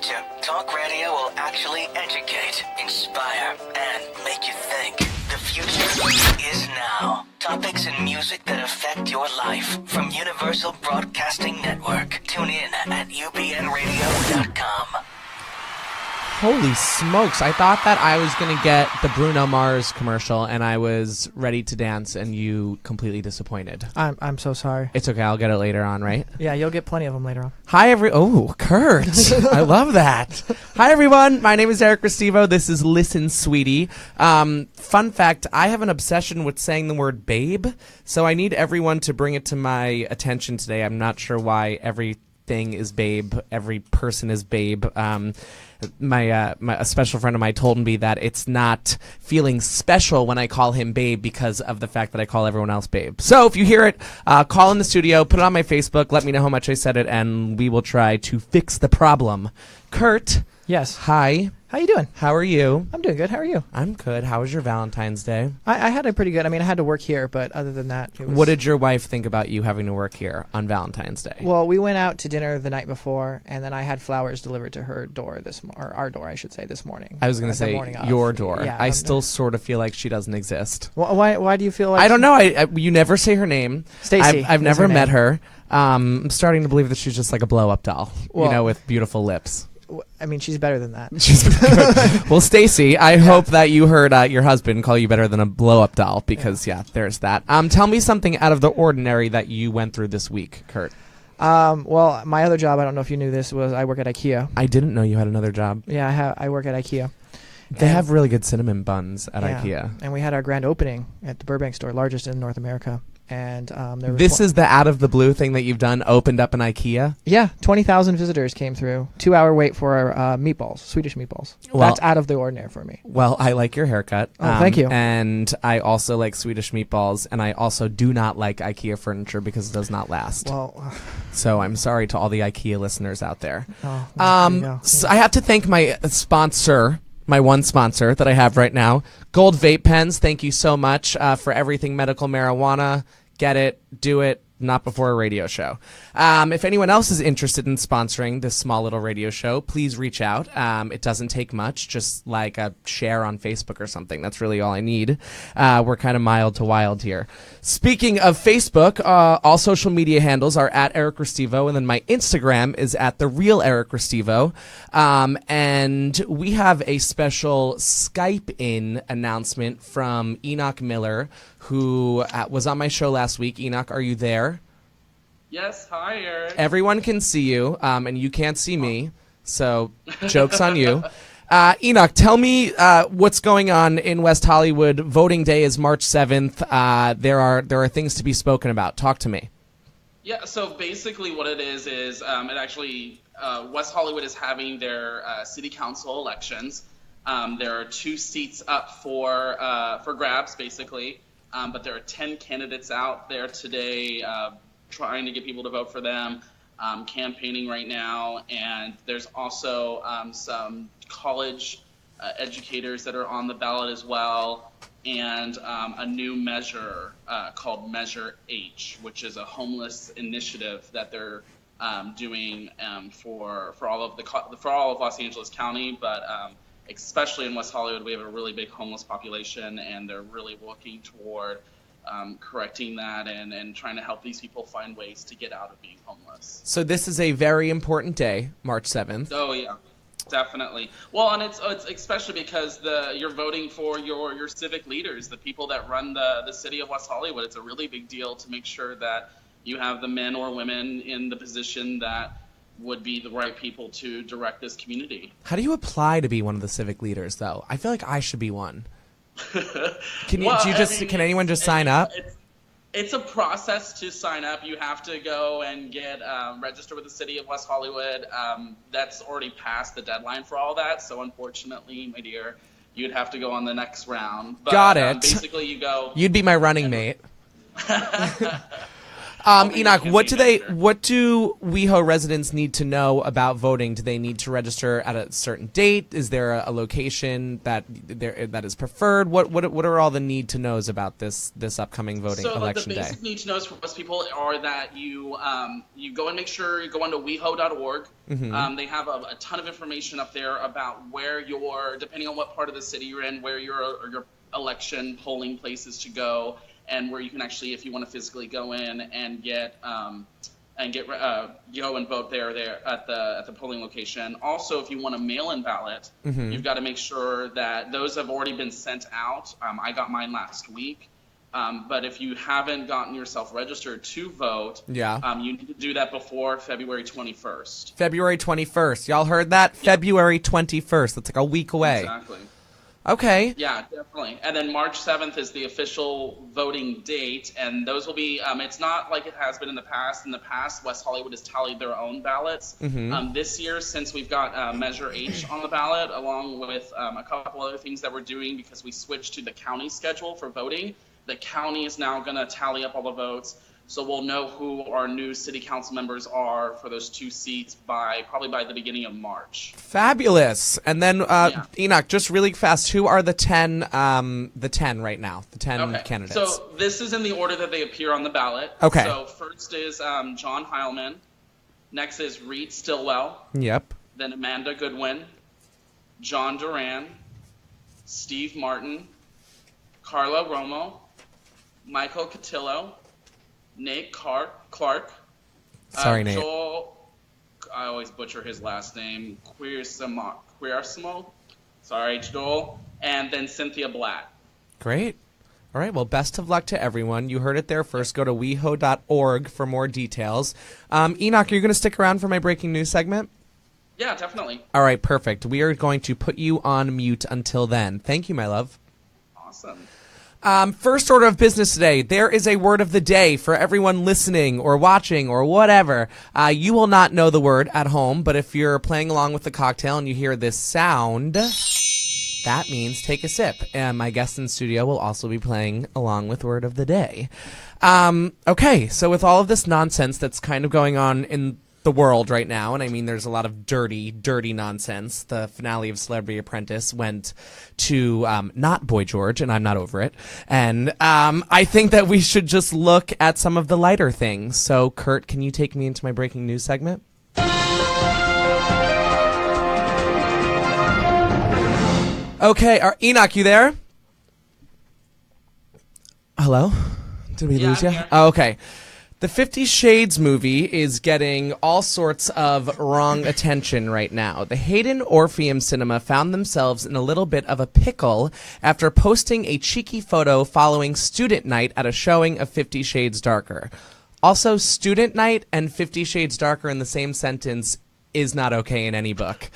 future, talk radio will actually educate, inspire, and make you think. The future is now. Topics and music that affect your life from Universal Broadcasting Network. Tune in at ubnradio.com. Holy smokes, I thought that I was going to get the Bruno Mars commercial and I was ready to dance and you completely disappointed. I'm so sorry. It's okay, I'll get it later on, right? Yeah, you'll get plenty of them later on. Hi, Kurt. I love that. Hi, everyone. My name is Eric Restivo. This is Listen, Sweetie. Fun fact, I have an obsession with saying the word babe, so I need everyone to bring it to my attention today. I'm not sure why everything is babe, every person is babe. A special friend of mine told me that it's not feeling special when I call him babe because of the fact that I call everyone else babe. So if you hear it, call in the studio, put it on my Facebook, let me know how much I said it, and we will try to fix the problem. Kurt. Yes. Hi. How you doing? How are you? I'm doing good. How are you? I'm good. How was your Valentine's Day? I had a pretty good. I mean, I had to work here, but other than that, it was... What did your wife think about you having to work here on Valentine's Day? Well, we went out to dinner the night before, and then I had flowers delivered to her door or our door, I should say, this morning. I was going to say your door. Yeah, I still sort of feel like she doesn't exist. Why do you feel like... I don't know. You never say her name. Stacy. I've never met her. I'm starting to believe that she's just like a blow-up doll, well, with beautiful lips. I mean, she's better than that. Well, Stacy, I hope that you heard your husband call you better than a blow-up doll because, there's that. Tell me something out of the ordinary that you went through this week, Kurt. Well, my other job, I don't know if you knew this, was I work at IKEA. I didn't know you had another job. Yeah, I work at IKEA. They have really good cinnamon buns at IKEA. And we had our grand opening at the Burbank store, largest in North America. And this is the out of the blue thing that you've done, opened up an IKEA? Yeah, 20,000 visitors came through. 2-hour wait for meatballs, Swedish meatballs. Well, that's out of the ordinary for me. Well, I like your haircut. Oh, thank you. And I also like Swedish meatballs, and I also do not like IKEA furniture because it does not last. Well, so I'm sorry to all the IKEA listeners out there. Oh, well, so I have to thank my sponsor. My one sponsor that I have right now, Gold Vape Pens. Thank you so much for everything medical marijuana. Get it, do it, not before a radio show. If anyone else is interested in sponsoring this small little radio show, please reach out. It doesn't take much, just like a share on Facebook or something. That's really all I need. We're kind of mild to wild here. Speaking of Facebook, all social media handles are at Eric Restivo, and then my Instagram is at The Real Eric Restivo. And we have a special Skype-in announcement from Enoch Miller, who was on my show last week. Enoch, are you there? Yes, hi, Eric. Everyone can see you, and you can't see me, so joke's on you. Enoch, tell me what's going on in West Hollywood. Voting Day is March 7th. There are things to be spoken about. Talk to me. Yeah, so basically what it is it actually, West Hollywood is having their city council elections. There are 2 seats up for grabs, basically, but there are 10 candidates out there today trying to get people to vote for them, campaigning right now, and there's also some college educators that are on the ballot as well, and a new measure called Measure H, which is a homeless initiative that they're doing for all of Los Angeles County, but especially in West Hollywood, we have a really big homeless population, and they're really working toward correcting that and trying to help these people find ways to get out of being homeless. So this is a very important day, March 7th. Oh, yeah, definitely. Well, and it's especially because you're voting for your civic leaders, the people that run the city of West Hollywood. It's a really big deal to make sure that you have the men or women in the position that would be the right people to direct this community. How do you apply to be one of the civic leaders, though? I feel like I should be one. Can anyone just sign up? It's a process to sign up. You have to go and get registered with the city of West Hollywood. That's already past the deadline for all that. So unfortunately, my dear, you'd have to go on the next round. But, got it. Basically, you go. You'd be my running mate. Enoch, what do WeHo residents need to know about voting? Do they need to register at a certain date? Is there a location that is preferred? What are all the need to knows about this upcoming voting election day? So the basic need to knows for most people are that you go and make sure you go onto weho.org. Mm-hmm. They have a ton of information up there about where depending on what part of the city you're in, where your election polling places to go, and where you can actually, if you want to physically go in and go and vote there at the polling location. Also, if you want a mail-in ballot, mm-hmm. you've got to make sure that those have already been sent out. I got mine last week. But if you haven't gotten yourself registered to vote, you need to do that before February 21st. February 21st. Y'all heard that? Yep. February 21st. That's like a week away. Exactly. Okay. Yeah, definitely. And then March 7th is the official voting date, and those will be it's not like it has been in the past. In the past, West Hollywood has tallied their own ballots. Mm-hmm. This year, since we've got Measure H on the ballot, along with a couple other things that we're doing because we switched to the county schedule for voting, the county is now going to tally up all the votes. So we'll know who our new city council members are for those 2 seats probably by the beginning of March. Fabulous. And then Enoch, just really fast, who are the 10 right now? The 10 candidates. So this is in the order that they appear on the ballot. Okay. So first is John Heilman. Next is Reed Stillwell. Yep. Then Amanda Goodwin, John Duran, Steve Martin, Carla Romo, Michael Cotillo, Nate Clark. Sorry, Nate. Joel, I always butcher his last name. Queersimo. Sorry, Joel. And then Cynthia Blatt. Great. All right. Well, best of luck to everyone. You heard it there first. Go to weho.org for more details. Enoch, are you going to stick around for my breaking news segment? Yeah, definitely. All right. Perfect. We are going to put you on mute until then. Thank you, my love. Awesome. First order of business today, there is a word of the day for everyone listening or watching or whatever. You will not know the word at home, but if you're playing along with the cocktail and you hear this sound, that means take a sip. And my guest in studio will also be playing along with word of the day. Okay, so with all of this nonsense that's kind of going on in the world right now, and I mean there's a lot of dirty nonsense. The finale of Celebrity Apprentice went to not Boy George, and I'm not over it. And I think that we should just look at some of the lighter things. So Kurt, can you take me into my breaking news segment? Okay, Enoch, you there? Hello? Did we lose you? Oh, okay. The 50 Shades movie is getting all sorts of wrong attention right now. The Hayden Orpheum Cinema found themselves in a little bit of a pickle after posting a cheeky photo following student night at a showing of 50 Shades Darker. Also, student night and 50 Shades Darker in the same sentence is not okay in any book.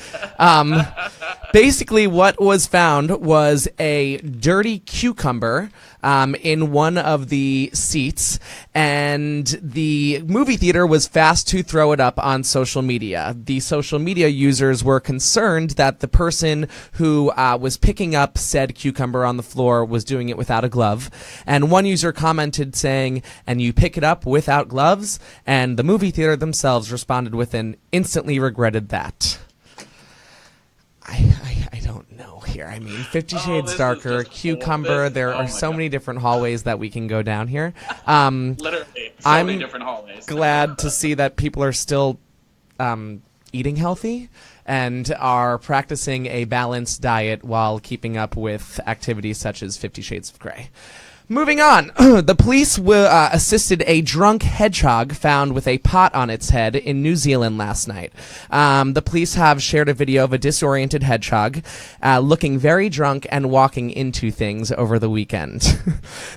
Basically, what was found was a dirty cucumber in one of the seats, and the movie theater was fast to throw it up on social media. The social media users were concerned that the person who was picking up said cucumber on the floor was doing it without a glove, and one user commented saying, "And you pick it up without gloves?" And the movie theater themselves responded with an "instantly regretted that." I don't know here. I mean, 50 Shades Darker, cucumber. There are so many different hallways that we can go down here. Literally, so many different hallways. Glad to see that people are still eating healthy and are practicing a balanced diet while keeping up with activities such as 50 Shades of Grey. Moving on, the police assisted a drunk hedgehog found with a pot on its head in New Zealand last night. The police have shared a video of a disoriented hedgehog looking very drunk and walking into things over the weekend.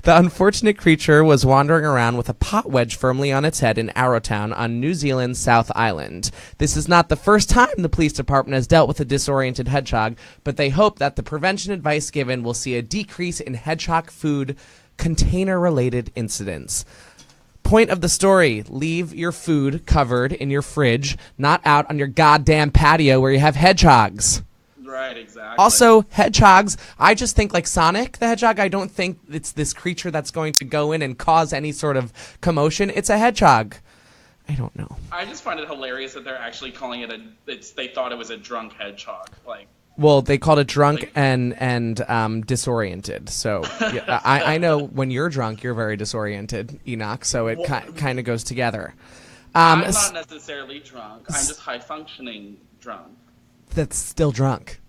The unfortunate creature was wandering around with a pot wedge firmly on its head in Arrowtown on New Zealand's South Island. This is not the first time the police department has dealt with a disoriented hedgehog, but they hope that the prevention advice given will see a decrease in hedgehog food container-related incidents. Point of the story, leave your food covered in your fridge, not out on your goddamn patio where you have hedgehogs. Right, exactly. Also, hedgehogs, I just think like Sonic the Hedgehog, I don't think it's this creature that's going to go in and cause any sort of commotion. It's a hedgehog. I don't know. I just find it hilarious that they're actually calling it they thought it was a drunk hedgehog. Like, well, they called it drunk and disoriented. So yeah, I know when you're drunk, you're very disoriented, Enoch. So it kind of goes together. I'm not necessarily drunk. I'm just high functioning drunk. That's still drunk.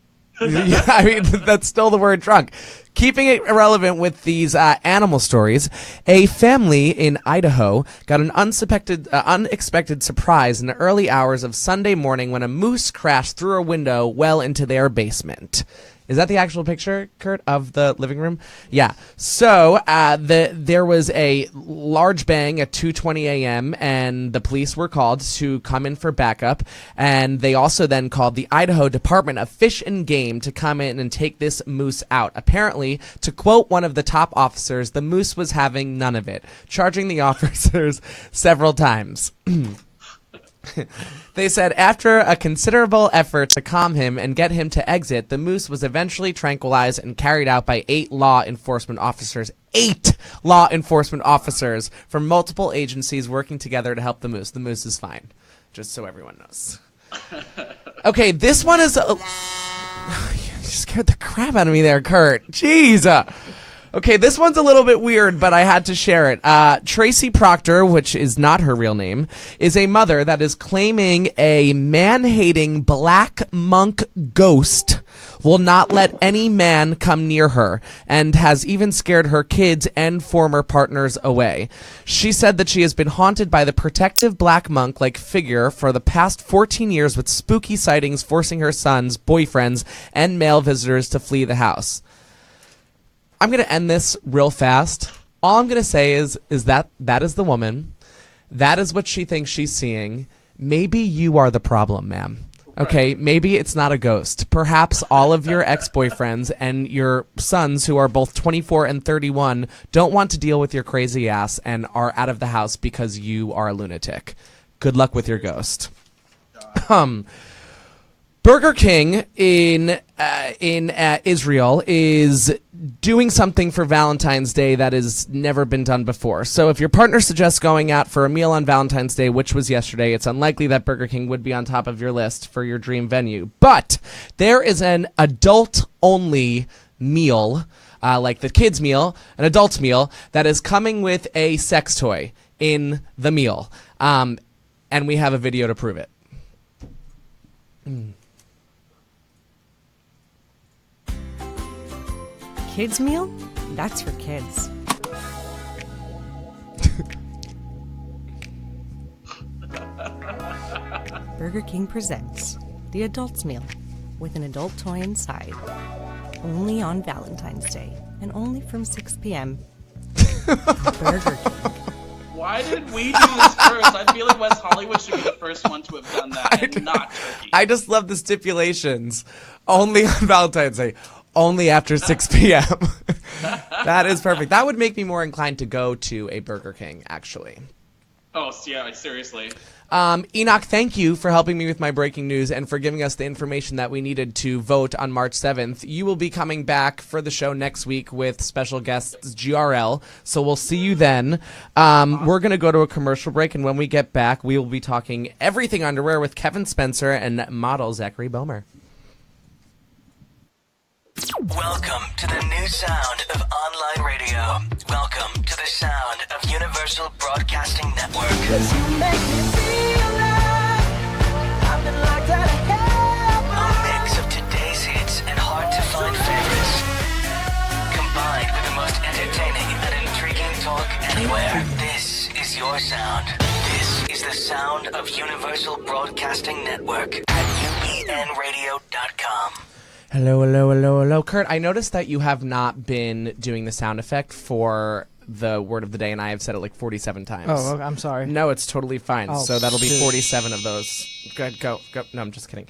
Yeah, I mean, that's still the word drunk. Keeping it relevant with these animal stories, a family in Idaho got an unexpected surprise in the early hours of Sunday morning when a moose crashed through a window well into their basement. Is that the actual picture, Kurt, of the living room? Yeah. So there was a large bang at 2:20 a.m., and the police were called to come in for backup. And they also then called the Idaho Department of Fish and Game to come in and take this moose out. Apparently, to quote one of the top officers, the moose was having none of it, charging the officers several times. They said after a considerable effort to calm him and get him to exit, the moose was eventually tranquilized and carried out by 8 law enforcement officers. 8 law enforcement officers from multiple agencies working together to help the moose. The moose is fine, just so everyone knows. Okay, this one is... You scared the crap out of me there, Kurt. Jeez. Okay, this one's a little bit weird, but I had to share it. Tracy Proctor, which is not her real name, is a mother that is claiming a man-hating black monk ghost will not let any man come near her and has even scared her kids and former partners away. She said that she has been haunted by the protective black monk-like figure for the past 14 years with spooky sightings forcing her sons, boyfriends, and male visitors to flee the house. I'm going to end this real fast. All I'm going to say is that is the woman. That is what she thinks she's seeing. Maybe you are the problem, ma'am. Okay, maybe it's not a ghost. Perhaps all of your ex-boyfriends and your sons, who are both 24 and 31, don't want to deal with your crazy ass and are out of the house because you are a lunatic. Good luck with your ghost. Burger King in Israel is doing something for Valentine's Day that has never been done before. So if your partner suggests going out for a meal on Valentine's Day, which was yesterday, it's unlikely that Burger King would be on top of your list for your dream venue. But there is an adult-only meal, like the kids' meal, an adult's meal, that is coming with a sex toy in the meal. And we have a video to prove it. Kids meal? That's for kids. Burger King presents the adult's meal with an adult toy inside. Only on Valentine's Day and only from 6 p.m. Burger King. Why did we do this first? I feel like West Hollywood should be the first one to have done that and not Turkey. I just love the stipulations. Only on Valentine's Day. Only after 6 p.m. That is perfect. That would make me more inclined to go to a Burger King, actually. Oh, yeah, seriously. Enoch, thank you for helping me with my breaking news and for giving us the information that we needed to vote on March 7th. You will be coming back for the show next week with special guests GRL, so we'll see you then. We're going to go to a commercial break, and when we get back, we will be talking everything underwear with Kevin Spencer and model Zachary Bomer. Welcome to the new sound of online radio. Welcome to the sound of Universal Broadcasting Network. 'Cause you make me feel like I've been locked out of heaven. A mix of today's hits and hard-to-find favorites, combined with the most entertaining and intriguing talk anywhere. This is your sound. This is the sound of Universal Broadcasting Network at UBNradio.com. Hello, hello, hello, hello. Kurt, I noticed that you have not been doing the sound effect for the word of the day, and I have said it like 47 times. Oh, I'm sorry. No, it's totally fine. Oh, so that'll be shoot. 47 of those. Good, go. No, I'm just kidding.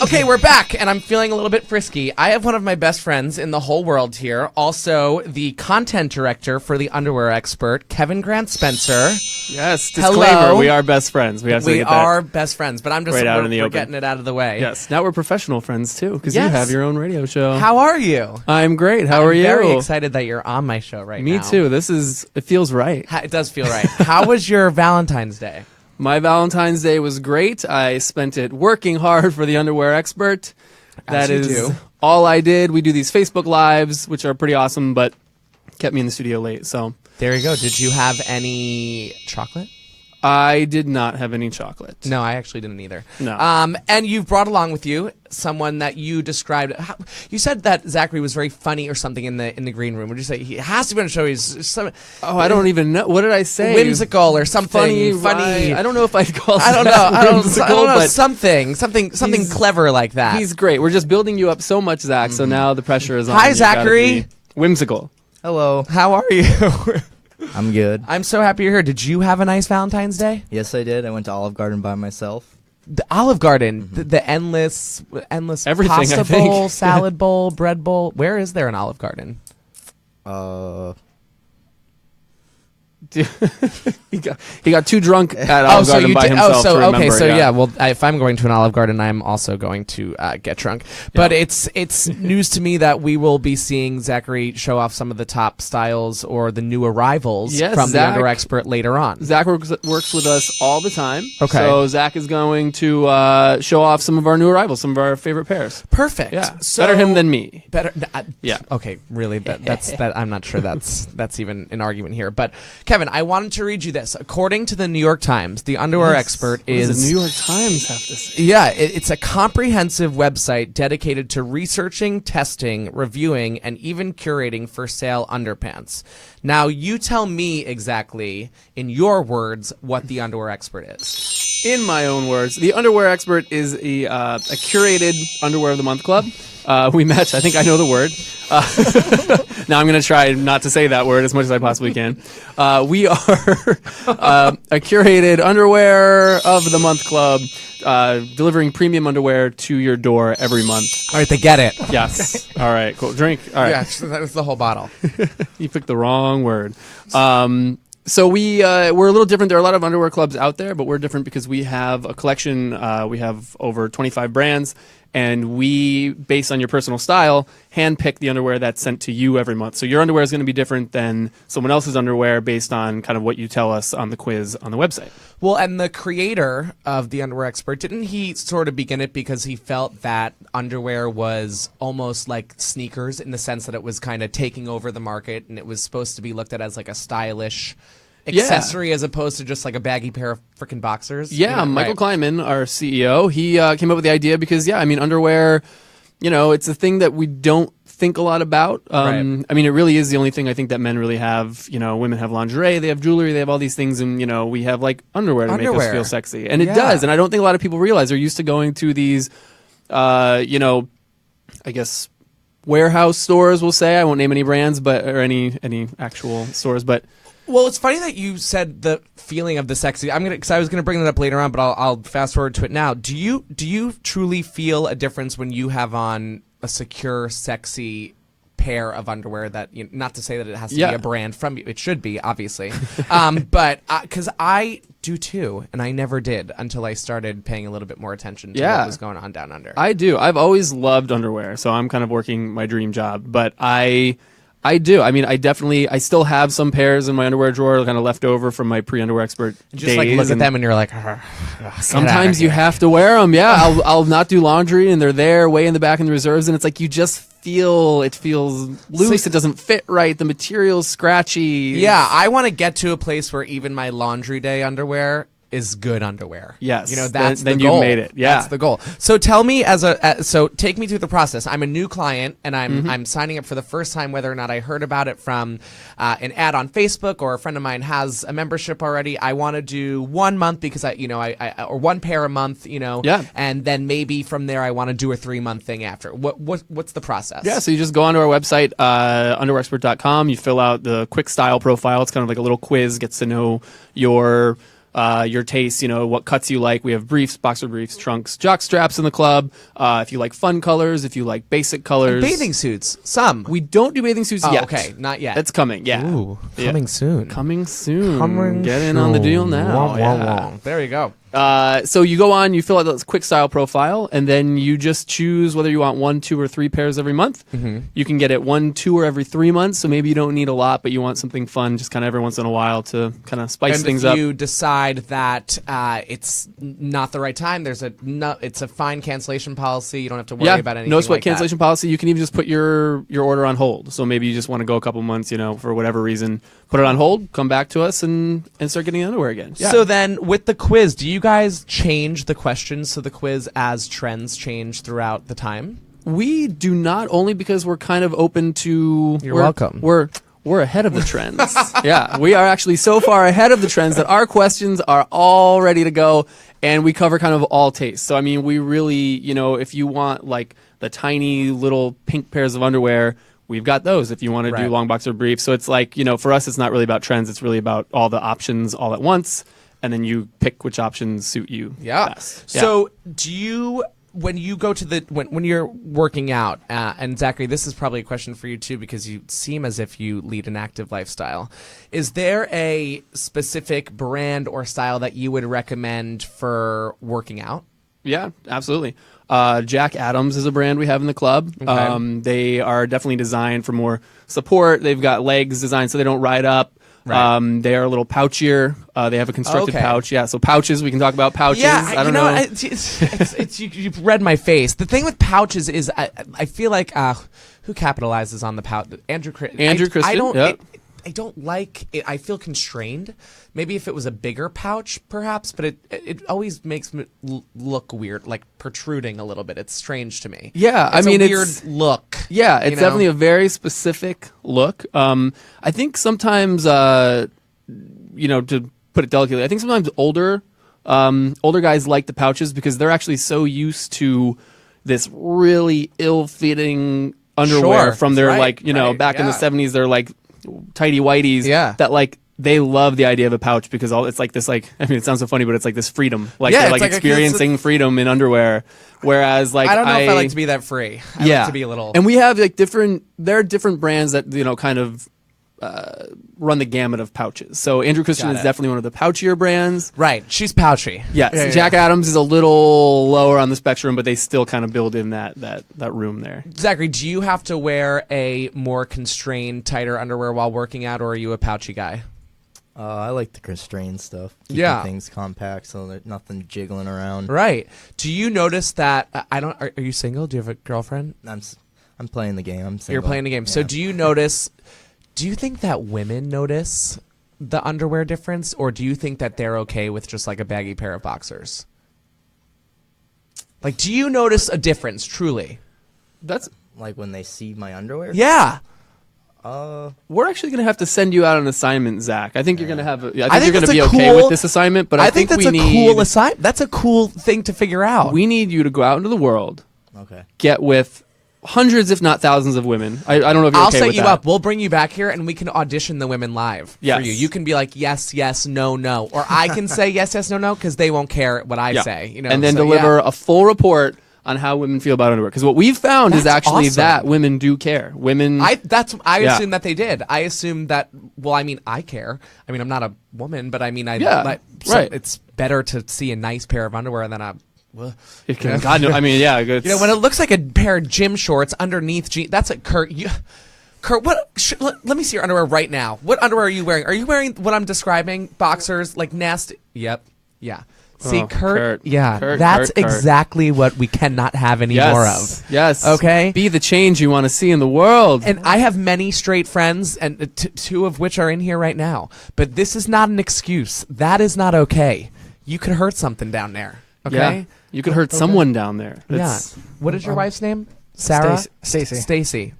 Okay, we're back, and I'm feeling a little bit frisky. I have one of my best friends in the whole world here, also the content director for The Underwear Expert, Kevin Grant Spencer. Yes, Hello. disclaimer, we are best friends. We have to We get are that best friends, but I'm just right out in the we're open. getting it out of the way. Yes, now we're professional friends too, because Yes. you have your own radio show. How are you? I'm great. How are I'm you? very excited that you're on my show right Me now. too. It feels right. It does feel right. How was your Valentine's Day? My Valentine's Day was great. I spent it working hard for the Underwear Expert. As That you is do. all I did. We do these Facebook Lives, which are pretty awesome, but kept me in the studio late. So There you go. Did you have any chocolate? I did not have any chocolate. No, I actually didn't either. No. And you've brought along with you someone that you described. You said that Zachary was very funny or something in the green room. Would you say he has to be on a show? He's some Oh, I don't even know. What did I say? whimsical or something Funny. I don't know if I'd call I don't know. that I don't whimsical, know. but Something he's- clever like that. he's great. We're just building you up so much, Zach, so now the pressure is on. Hi, You gotta Zachary. be whimsical. Hello. How are you? I'm good. I'm so happy you're here. Did you have a nice Valentine's Day? Yes, I did. I went to Olive Garden by myself. The Olive Garden, the endless Everything, pasta I think. bowl, salad bowl, bread bowl. Where is there an Olive Garden? He got too drunk at Olive Garden by himself to remember. okay. So yeah. well, if I'm going to an Olive Garden, I'm also going to get drunk. But it's news to me that we will be seeing Zachary show off some of the top styles or the new arrivals Yes, from the Zach- Under Expert later on. Zach works with us all the time. Okay. So Zach is going to show off some of our new arrivals, some of our favorite pairs. Perfect. Yeah. So, Better him than me. Better. Yeah. Okay. Really. That's that. I'm not sure that's even an argument here. But Kevin, I wanted to read you this. According to the New York Times, the Underwear Expert What does is the New York Times have to say? Yeah, it's a comprehensive website dedicated to researching, testing, reviewing, and even curating for sale underpants. Now, you tell me exactly, in your words, what the Underwear Expert is. In my own words, the Underwear Expert is a curated Underwear of the Month club. We met. I think I know the word. Now I'm going to try not to say that word as much as I possibly can. We are a curated Underwear of the Month club, delivering premium underwear to your door every month. All right, they get it. Yes. All right. Cool. Drink. All right. Yes, that was the whole bottle. You picked the wrong word. So we're a little different. There are a lot of underwear clubs out there, but we're different because we have a collection. We have over 25 brands, and we, based on your personal style, handpick the underwear that's sent to you every month. So your underwear is going to be different than someone else's underwear based on kind of what you tell us on the quiz on the website. Well, and the creator of the Underwear Expert, didn't he sort of begin it because he felt that underwear was almost like sneakers in the sense that it was kind of taking over the market and it was supposed to be looked at as like a stylish accessory as opposed to just like a baggy pair of freaking boxers? Yeah, You know, Michael right. Kleinman, our CEO, he came up with the idea because, underwear, it's a thing that we don't think a lot about. Right. I mean, it really is the only thing I think that men really have. Women have lingerie, they have jewelry, they have all these things, and, we have, like, underwear to make us Underwear. feel sexy. And it Yeah. does, and I don't think a lot of people realize they're used to going to these, I guess, warehouse stores, we'll say. I won't name any brands, or any actual stores, but... Well, it's funny that you said the feeling of the sexy. Because I was gonna bring that up later on, but I'll fast forward to it now. Do you truly feel a difference when you have on a secure, sexy pair of underwear that, not to say that it has to be a brand from you, it should be obviously, but because I do too, and I never did until I started paying a little bit more attention to what was going on down under. I do. I've always loved underwear, so I'm kind of working my dream job. But I do. I mean, I still have some pairs in my underwear drawer kind of left over from my pre-Underwear Expert just days. like look at and them and you're like, sometimes you have to wear them. Yeah, I'll not do laundry and they're there way in the back in the reserves, and it's like you just it feels loose. It doesn't fit right. The material's scratchy. Yeah, I want to get to a place where even my laundry day underwear is good underwear. Yes, that's then the you've goal. made it. Yeah, that's the goal. So tell me, so take me through the process. I'm a new client, and I'm signing up for the first time. Whether or not I heard about it from an ad on Facebook or a friend of mine has a membership already, I want to do 1 month because I or one pair a month. And then maybe from there I want to do a 3-month thing after. What's the process? Yeah, so you just go onto our website, underwearexpert.com. You fill out the quick style profile. It's kind of like a little quiz, gets to know your your taste, what cuts you like. We have briefs, boxer briefs, trunks, jock straps in the club. If you like fun colors, if you like basic colors. Bathing suits. Some. We don't do bathing suits Oh, yet. okay. Not yet. It's coming, yeah. Ooh, Yeah. coming soon. Coming soon. Coming Get in on the deal now. Wah, Yeah. wah, wah. There you go. So you go on, you fill out this quick style profile, and then you just choose whether you want 1, 2, or 3 pairs every month. Mm-hmm. You can get it 1, 2, or every 3 months. So maybe you don't need a lot, but you want something fun, just kind of every once in a while to kind of spice And things if up. you decide that it's not the right time, it's a fine cancellation policy. You don't have to worry about anything. no sweat like that. cancellation policy. You can even just put your order on hold. So maybe you just want to go a couple months, for whatever reason, put it on hold, come back to us, and start getting underwear again. Yeah. So then, with the quiz, do you guys change the questions to the quiz as trends change throughout the time? We do not, only because we're kind of open to. You're welcome. We're ahead of the trends. Yeah, we are actually so far ahead of the trends that our questions are all ready to go, and we cover kind of all tastes. So I mean, we really, if you want like the tiny little pink pairs of underwear, we've got those. If you want to do Right. long boxer briefs, so it's like, for us, it's not really about trends. It's really about all the options all at once, and then you pick which options suit you. Best. Yeah. So do you, when you go to when you're working out, and Zachary, this is probably a question for you too, because you seem as if you lead an active lifestyle. Is there a specific brand or style that you would recommend for working out? Yeah, absolutely. Jack Adams is a brand we have in the club. Okay. They are definitely designed for more support. They've got legs designed so they don't ride up. Right. They are a little pouchier. They have a constructed Okay. pouch. Yeah, so pouches, we can talk about pouches. Yeah, I don't know. It's you've read my face. The thing with pouches is I feel like who capitalizes on the pouch? Andrew Christian. I don't. yep. I don't like it. I feel constrained. Maybe if it was a bigger pouch, perhaps, but it always makes me look weird, like protruding a little bit. It's strange to me. Yeah, It's I mean, a weird it's look. Yeah, it's you know? definitely a very specific look. I think sometimes, to put it delicately, I think sometimes older guys like the pouches because they're actually so used to this really ill-fitting underwear Sure, from their right, back in the yeah. 70s. They're like tighty whities. Yeah. That like. They love the idea of a pouch because it's like this, like, I mean, it sounds so funny, but it's like this freedom. Like, Yeah, they're it's like like a- experiencing freedom in underwear. Whereas, like, I don't know if I like to be that free. I like to be a little. And we have like there are different brands that kind of run the gamut of pouches. So Andrew Christian Got is it. definitely one of the pouchier brands. Right, she's pouchy. Yes, Yeah, yeah, Jack yeah. Adams is a little lower on the spectrum, but they still kind of build in that room there. Zachary, do you have to wear a more constrained, tighter underwear while working out, or are you a pouchy guy? I like the constrained stuff. Keeping Yeah. things compact so there's nothing jiggling around. Right. Do you notice that? Are you single? Do you have a girlfriend? I'm playing the game. I'm single. You're playing the game. So Yeah. do you notice? Do you think that women notice the underwear difference, or do you think that they're okay with just like a baggy pair of boxers? Like, do you notice a difference truly? That's Like when they see my underwear? Yeah. we're actually going to have to send you out on an assignment, Zach. I think you're going to have. I think think you're going to that's be a okay cool- with this assignment, but I think that's we a need cool assignment. That's a cool thing to figure out. we need you to go out into the world, Okay. get with hundreds, if not thousands, of women. I don't know if you're I'll okay set with you that. up. We'll bring you back here, and we can audition the women live for Yes. you. You can be like, yes, yes, no, no, or I can say yes, yes, no, no, because they won't care what I Yeah. say. You know, and then so, deliver yeah. a full report on how women feel about underwear. Because what we've found is That's actually awesome. that women do care. Women. I Yeah. assume that they did. I assume that. Well, I mean, I care. I mean, I'm not a woman, but I mean, Yeah, right. It's better to see a nice pair of underwear than a. It can- God, no, I mean, yeah. You know, when it looks like a pair of gym shorts underneath jeans, that's a Kurt. Kurt, let me see your underwear right now. What underwear are you wearing? Are you wearing what I'm describing? Boxers, like nasty. Yep. Yeah. See, Oh, Kurt. Kurt. Yeah, Kurt, that's Kurt. exactly what we cannot have any more yes, of. yes. Okay. Be the change you want to see in the world. And I have many straight friends, and two of which are in here right now. But this is not an excuse. That is not okay. You could hurt something down there. Okay. Yeah. You could hurt someone down there. Yeah. It's- What is your wife's name? Sarah. Stacy. Stacy.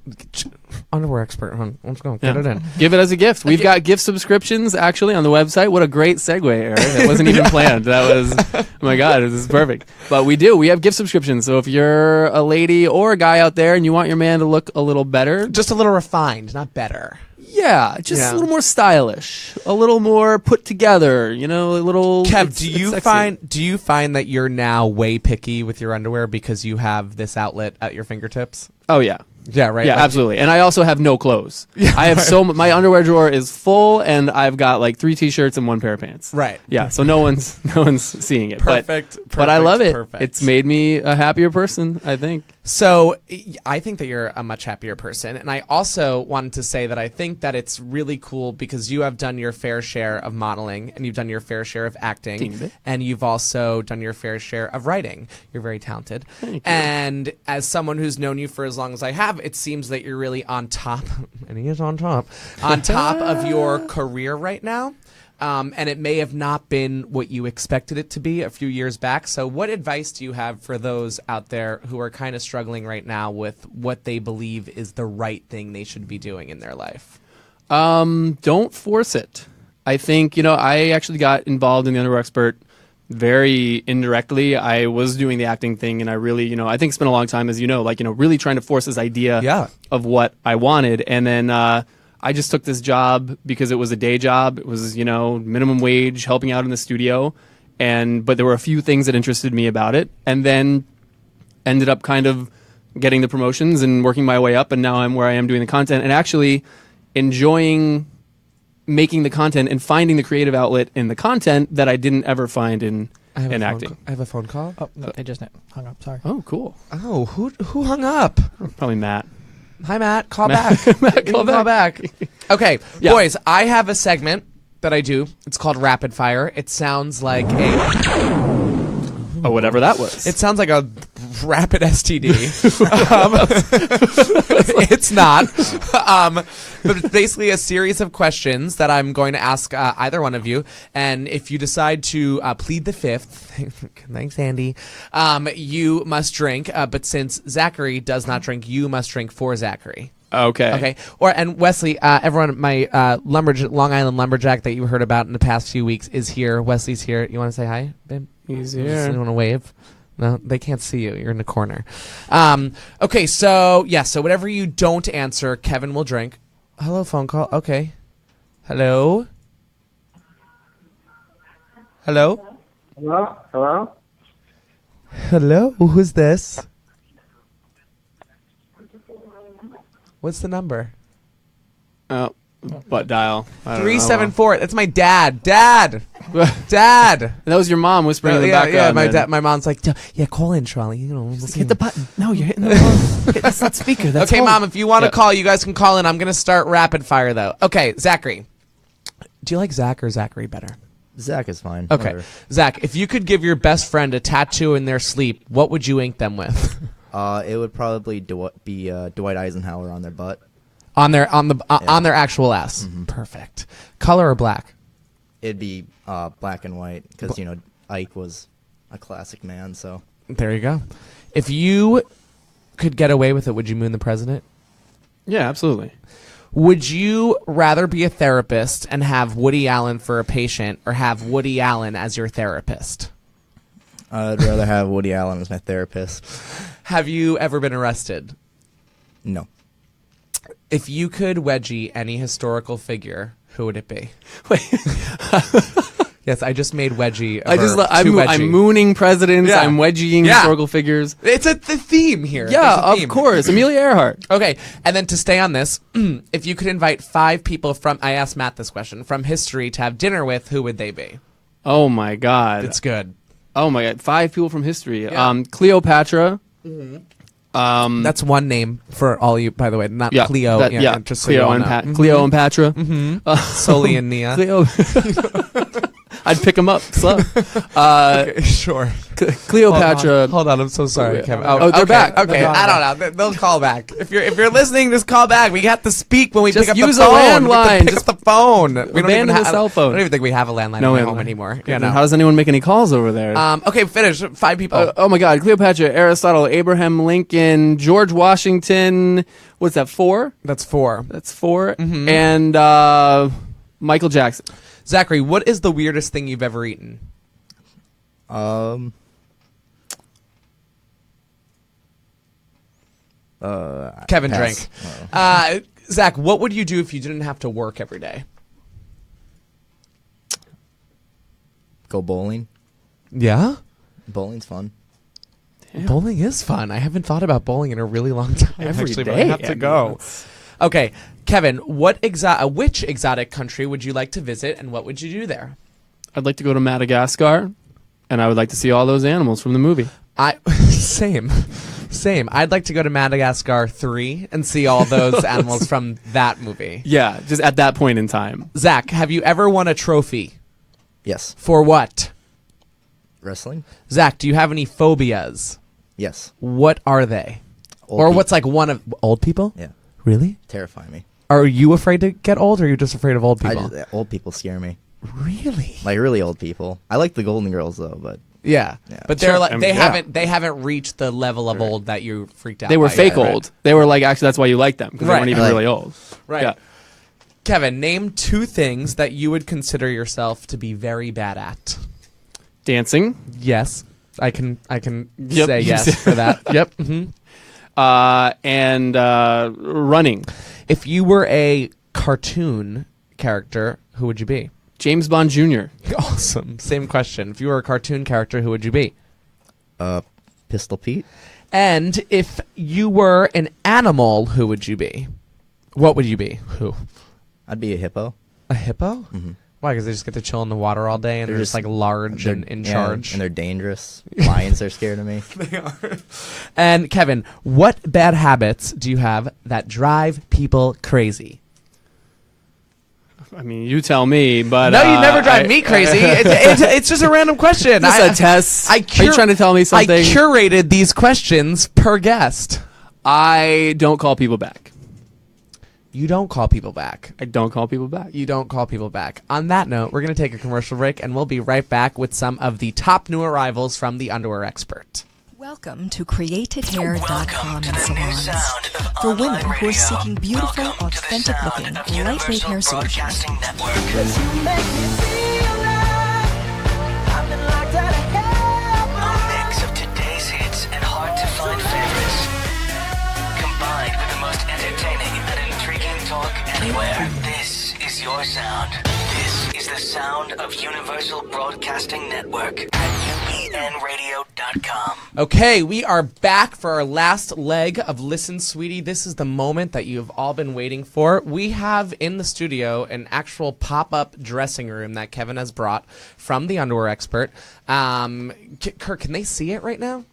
Underwear expert. Hon. Let's go. Get Yeah. it in. Give it as a gift. We've got gift subscriptions actually on the website. What a great segue, Eric. That wasn't even planned. That was, oh my God, this is perfect. But we do. We have gift subscriptions. So if you're a lady or a guy out there and you want your man to look a little better, Just a little refined, not better. Yeah, just Yeah. a little more stylish, a little more put together. You know, a little. Kev, it's do sexy. you find that you're now way picky with your underwear because you have this outlet at your fingertips? Oh yeah. Yeah, right. Yeah, Like, absolutely. And I also have no clothes. I have my underwear drawer is full, and I've got like 3 t-shirts and 1 pair of pants. Right. Yeah. So no one's seeing it. Perfect. But I love it. Perfect. It's made me a happier person, I think. So I think that you're a much happier person. And I also wanted to say that I think that it's really cool because you have done your fair share of modeling and you've done your fair share of acting Teeny bit. and you've also done your fair share of writing. You're very talented. Thank you. And as someone who's known you for as long as I have, it seems that you're really on top, and he is on top of your career right now. And it may have not been what you expected it to be a few years back. So what advice do you have for those out there who are kind of struggling right now with what they believe is the right thing they should be doing in their life? Don't force it. I think, I actually got involved in the Underwear Expert very indirectly. I was doing the acting thing, and I really, I think spent a long time, as really trying to force this idea of what I wanted. And then I just took this job because it was a day job. It was, minimum wage, helping out in the studio. But there were a few things that interested me about it. And then ended up kind of getting the promotions and working my way up. And now I'm where I am doing the content and actually enjoying making the content and finding the creative outlet in the content that I didn't ever find in acting. I have a phone call. Oh, no, they just hung up. Sorry. Oh, cool. Oh, who hung up? Probably Matt. Hi, Matt. Call back. Matt, call back. Okay, Yeah. boys, I have a segment that I do. It's called Rapid Fire. It sounds like Oh, whatever that was. It sounds like a rapid STD. It's not. But it's basically a series of questions that I'm going to ask either one of you. And if you decide to plead the fifth, thanks, Andy, you must drink. But since Zachary does not drink, you must drink for Zachary. Okay. Okay. And Wesley, everyone, my Long Island lumberjack that you heard about in the past few weeks is here. Wesley's here. You want to say hi, babe? He's You here. want to wave? No, they can't see you. You're in the corner. Okay, so whatever you don't answer, Kevin will drink. Hello, phone call. Okay. Hello? Hello? Hello? Hello? Hello? Who's this? What's the number? Oh, butt dial. I don't know. 374. That's my dad. Dad! Dad! That was your mom whispering in the background. Yeah, then. my mom's like, yeah, call in, Charlie. Hit the button. No, you're hitting the wrong. That's not speaker. That's Okay, home. Mom, if you want to Yeah. call, you guys can call in. I'm going to start rapid fire, though. Okay, Zachary. Do you like Zach or Zachary better? Zach is fine. Okay. Whatever. Zach, if you could give your best friend a tattoo in their sleep, what would you ink them with? It would probably be Dwight Eisenhower on their butt. on their actual ass. Perfect. Color or black? It'd be black and white because Ike was a classic man. So There you go. If you could get away with it, would you moon the president? Yeah, absolutely. Would you rather be a therapist and have Woody Allen for a patient or have Woody Allen as your therapist? I'd rather have Woody Allen as my therapist. Have you ever been arrested? No. If you could wedgie any historical figure, who would it be? Wait. Yes, I just made wedgie. I'm mooning presidents. Yeah. I'm wedging Yeah. historical figures. It's the theme here. Yeah, There's a of theme. course. Amelia Earhart. Okay, and then to stay on this, if you could invite 5 people from, I asked Matt this question, from history to have dinner with, who would they be? Oh my God. It's good. Oh my God. 5 people from history. Yeah. Cleopatra. That's one name for all you, by the way, not Yeah. Cleo. that- yeah, just so you Cleo all and know. Cleo and Patra. Sully and Nia. Cleo. I'd pick them up slow. Okay, sure. Cleopatra. Hold on, I'm so sorry, Kevin. Oh, they're okay, back. Okay, They're I don't know. They'll call back. If you're listening, just call back. We have to speak when we Just pick up use the a phone. We have to landline. Pick Just up the phone. We don't even abandon the have cell phone. I don't even think we have a landline No in my landline. home anymore. Yeah, Then no. How does anyone make any calls over there? Okay, finish. 5 people. Oh my God. Cleopatra, Aristotle, Abraham Lincoln, George Washington. What's that, 4? That's 4. That's 4. Mm-hmm. And Michael Jackson. Zachary, what is the weirdest thing you've ever eaten? Pass. Kevin drank. Zach, what would you do if you didn't have to work every day? Go bowling. Yeah? Bowling's fun. Bowling is fun. I haven't thought about bowling in a really long time. Every Actually, but I day. have I to mean, go. that's- Okay, Kevin, which exotic country would you like to visit, and what would you do there? I'd like to go to Madagascar, and I would like to see all those animals from the movie. Same. I'd like to go to Madagascar 3 and see all those animals from that movie. Yeah, just at that point in time. Zach, have you ever won a trophy? Yes. For what? Wrestling. Zach, do you have any phobias? Yes. What are they? Old Or people. what's like one of old people? Yeah. Really? Terrify me. Are you afraid to get old, or are you just afraid of old people? Old people scare me. Really? Like really old people. I like the Golden Girls though, but Yeah. Yeah. But they're Sure. like I mean, they yeah. haven't reached the level of old that you freaked out. They were by fake yet, right? old. They were like, actually, that's why you like them, because Right. they weren't even Right. really old. Right. Yeah. Kevin, name 2 things that you would consider yourself to be very bad at. Dancing. Yes. I can Yep. say yes for that. Yep. And running. If you were a cartoon character, who would you be? James Bond Jr. Awesome. Same question. If you were a cartoon character, who would you be? Pistol Pete. And if you were an animal, who would you be? What would you be? Who? I'd be a hippo. A hippo? Mm-hmm. Why? Because they just get to chill in the water all day and they're just like large and in charge. And they're dangerous. Lions are scared of me. And Kevin, what bad habits do you have that drive people crazy? I mean, you tell me, but No, you never drive me crazy. It's just a random question. Just a test. Are Are you trying to tell me something? I curated these questions per guest. I don't call people back. You don't call people back. I don't call people back. You don't call people back. On that note, we're going to take a commercial break, and we'll be right back with some of the top new arrivals from the Underwear Expert. Welcome to CreatedHair.com and salons. For For women who are seeking beautiful, authentic-looking, lightweight hair solutions. A mix of today's hits and hard-to-find favorites, combined with the most entertaining and intriguing talk anywhere. This is your sound. This is the sound of Universal Broadcasting Network at UPNradio.com. Okay, we are back for our last leg of Listen, Sweetie. This is the moment that you have all been waiting for. We have in the studio an actual pop-up dressing room that Kevin has brought from the Underwear Expert. Kirk, can they see it right now?